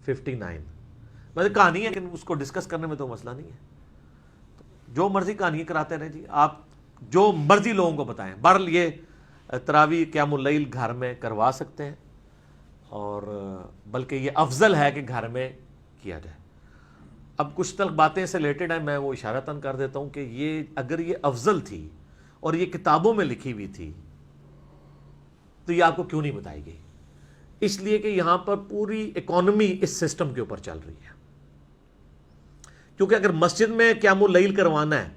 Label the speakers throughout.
Speaker 1: 59. مطلب کہانی ہے لیکن اس کو ڈسکس کرنے میں تو مسئلہ نہیں ہے. جو مرضی کہانیاں کراتے رہیں جی, آپ جو مرضی لوگوں کو بتائیں. بہرحال یہ تراویح قیام اللیل گھر میں کروا سکتے ہیں, اور بلکہ یہ افضل ہے کہ گھر میں کیا جائے. اب کچھ تلک باتیں سے ریلیٹڈ ہیں, میں وہ اشارتاً کر دیتا ہوں کہ یہ اگر یہ افضل تھی اور یہ کتابوں میں لکھی ہوئی تھی تو یہ آپ کو کیوں نہیں بتائی گئی؟ اس لیے کہ یہاں پر پوری اکانومی اس سسٹم کے اوپر چل رہی ہے. کیونکہ اگر مسجد میں قیام اللیل کروانا ہے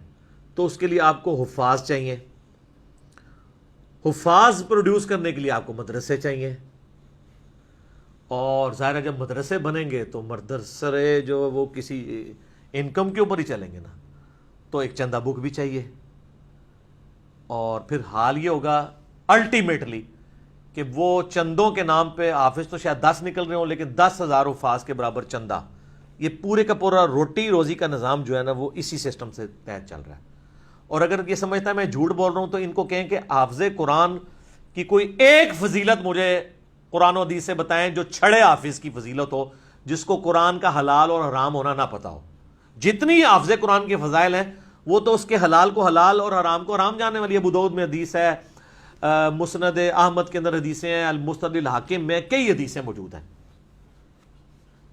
Speaker 1: تو اس کے لیے آپ کو حفاظ چاہیے, حفاظ پروڈیوس کرنے کے لیے آپ کو مدرسے چاہیے, اور ظاہر ہے جب مدرسے بنیں گے تو مدرسے جو وہ کسی انکم کے اوپر ہی چلیں گے نا, تو ایک چندہ بک بھی چاہیے. اور پھر حال یہ ہوگا الٹیمیٹلی کہ وہ چندوں کے نام پہ حافظ تو شاید 10 نکل رہے ہوں, لیکن 10,000 حفاظ کے برابر چندہ, یہ پورے کا پورا روٹی روزی کا نظام جو ہے نا وہ اسی سسٹم سے تحت چل رہا ہے. اور اگر یہ سمجھتا ہے میں جھوٹ بول رہا ہوں تو ان کو کہیں کہ حافظ قرآن کی کوئی ایک فضیلت مجھے قرآن و حدیث سے بتائیں جو چھڑے حافظ کی فضیلت ہو, جس کو قرآن کا حلال اور حرام ہونا نہ پتا ہو. جتنی حافظ قرآن کے فضائل ہیں وہ تو اس کے حلال کو حلال اور حرام کو حرام جاننے والی ہے. ابو داؤد میں حدیث ہے, مسند احمد کے اندر حدیثیں ہیں, المستدرک الحاکم میں کئی حدیثیں موجود ہیں.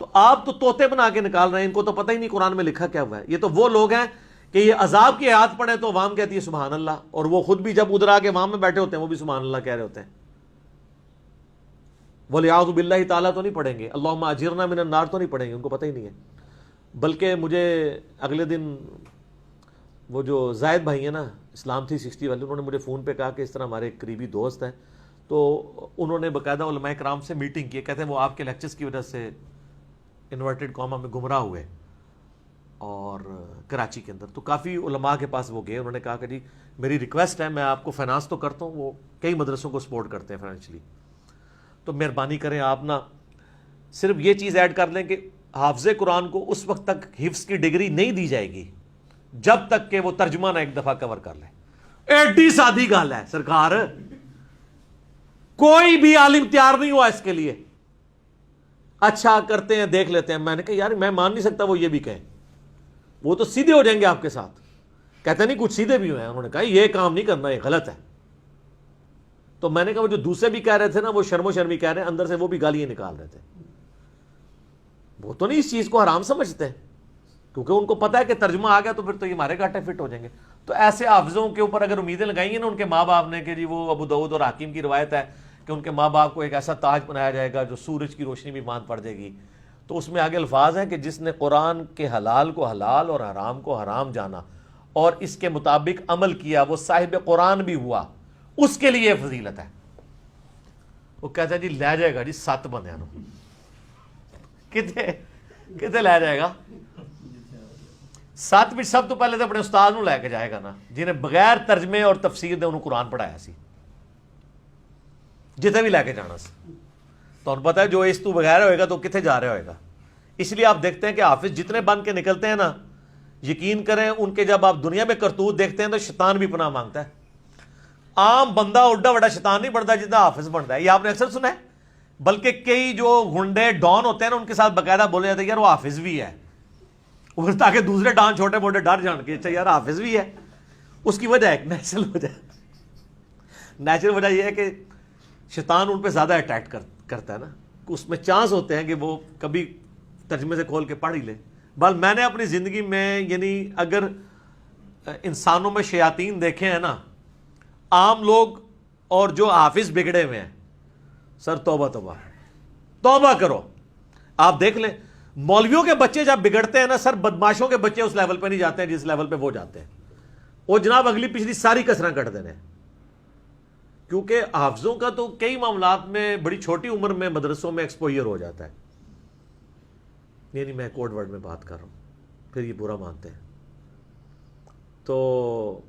Speaker 1: تو آپ تو طوطے بنا کے نکال رہے ہیں, ان کو تو پتہ ہی نہیں قرآن میں لکھا کیا ہوا ہے. یہ تو وہ لوگ ہیں کہ یہ عذاب کی آیات پڑھیں تو عوام کہتی ہے سبحان اللہ, اور وہ خود بھی جب ادھر آ کے وہاں میں بیٹھے ہوتے ہیں وہ بھی سبحان اللہ کہہ رہے ہوتے ہیں. وَلِعَوْذُ بِاللَّهِ تعالیٰ تو نہیں پڑھیں گے, اللہم اجرنا من النار تو نہیں پڑھیں گے, ان کو پتہ ہی نہیں ہے. بلکہ مجھے اگلے دن وہ جو زائد بھائی ہیں نا اسلام 360 والے, انہوں نے مجھے فون پہ کہا کہ اس طرح ہمارے ایک قریبی دوست ہیں, تو انہوں نے باقاعدہ علماء کرام سے میٹنگ کی. کہتے ہیں وہ آپ کے لیکچرز کی وجہ سے انورٹڈ قوما میں گمراہ ہوئے اور کراچی کے اندر, تو کافی علماء کے پاس وہ گئے. انہوں نے کہا کہ جی میری ریکویسٹ ہے, میں آپ کو فائنانس تو کرتا ہوں, وہ کئی مدرسوں کو سپورٹ کرتے ہیں فائنینشلی, تو مہربانی کریں آپ نا صرف یہ چیز ایڈ کر لیں کہ حافظ قرآن کو اس وقت تک حفظ کی ڈگری نہیں دی جائے گی جب تک کہ وہ ترجمہ نہ ایک دفعہ کور کر لے. ایڈی سادی گل ہے سرکار, کوئی بھی عالم تیار نہیں ہوا اس کے لیے. اچھا کرتے ہیں دیکھ لیتے ہیں. میں نے کہا یار میں مان نہیں سکتا وہ یہ بھی کہیں, وہ تو سیدھے ہو جائیں گے آپ کے ساتھ. کہتے نہیں کچھ سیدھے بھی ہوئے ہیں, انہوں نے کہا یہ کام نہیں کرنا, یہ غلط ہے. تو میں نے کہا وہ جو دوسرے بھی کہہ رہے تھے نا وہ شرم و شرمی کہہ رہے ہیں, اندر سے وہ بھی گالیاں نکال رہے تھے. وہ تو نہیں اس چیز کو حرام سمجھتے, کیونکہ ان کو پتا ہے کہ ترجمہ آ گیا تو پھر تو یہ ہمارے گھاٹے فٹ ہو جائیں گے. تو ایسے حافظوں کے اوپر اگر امیدیں لگائی ہیں نا ان کے ماں باپ نے کہ جی وہ ابو داؤد اور حاکم کی روایت ہے کہ ان کے ماں باپ کو ایک ایسا تاج بنایا جائے گا جو سورج کی روشنی بھی ماند پڑ جائے گی, تو اس میں آگے الفاظ ہیں کہ جس نے قرآن کے حلال کو حلال اور حرام کو حرام جانا اور اس کے مطابق عمل کیا وہ صاحب قرآن بھی ہوا, اس کے لیے فضیلت ہے. وہ کہتا ہے جی لے جائے گا جی 7 بندیاں نو, کتے لے جائے گا 7 بھی. سب تو پہلے تو اپنے استاد نو لے کے جائے گا نا, جنہیں بغیر ترجمے اور تفسیر دے انہوں قرآن پڑھایا سی, جتنے بھی لے کے جانا سی. تو انہوں پتا ہے جو اس تو بغیر ہوئے گا تو کتنے جا رہا ہوئے گا. اس لیے آپ دیکھتے ہیں کہ حافظ جتنے بن کے نکلتے ہیں نا, یقین کریں ان کے جب آپ دنیا میں کرتوت دیکھتے ہیں تو شیطان بھی پناہ مانگتا ہے. عام بندہ اڈا بڑا شیطان نہیں بنتا جتنا حافظ بنتا ہے, یہ آپ نے اکثر سنا ہے. بلکہ کئی جو گنڈے ڈان ہوتے ہیں نا ان کے ساتھ باقاعدہ بولے جاتے ہیں یار وہ حافظ بھی ہے, تاکہ دوسرے ڈان چھوٹے موٹے ڈر جان کے اچھا یار حافظ بھی ہے. اس کی وجہ ایک نیچرل وجہ یہ ہے کہ شیطان ان پہ زیادہ اٹیک کرتا ہے نا, اس میں چانس ہوتے ہیں کہ وہ کبھی ترجمے سے کھول کے پڑھ ہی لے. بل میں نے اپنی زندگی میں یعنی اگر انسانوں میں شیاطین دیکھے ہیں نا, عام لوگ اور جو حافظ بگڑے ہوئے ہیں, سر توبہ توبہ توبہ کرو. آپ دیکھ لیں مولویوں کے بچے جب بگڑتے ہیں نا سر, بدماشوں کے بچے اس لیول پہ نہیں جاتے ہیں جس لیول پہ وہ جاتے ہیں. وہ جناب اگلی پچھلی ساری کسریں کٹ دینے, کیونکہ حافظوں کا تو کئی معاملات میں بڑی چھوٹی عمر میں مدرسوں میں ایکسپوئر ہو جاتا ہے. یعنی میں کوڈ ورڈ میں بات کر رہا ہوں, پھر یہ برا مانتے ہیں. تو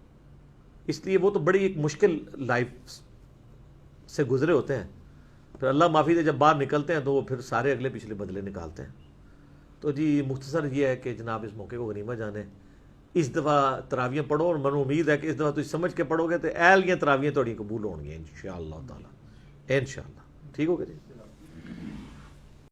Speaker 1: اس لیے وہ تو بڑی ایک مشکل لائف سے گزرے ہوتے ہیں, پھر اللہ معافی دے جب باہر نکلتے ہیں تو وہ پھر سارے اگلے پچھلے بدلے نکالتے ہیں. تو جی مختصر یہ ہے کہ جناب اس موقع کو غنیمت جانے, اس دفعہ تراویاں پڑھو, اور من امید ہے کہ اس دفعہ تم سمجھ کے پڑھو گے تو اہل یہ تراویاں تھوڑی قبول ہوں گی انشاءاللہ تعالی, انشاءاللہ. ٹھیک ہو گیا جی.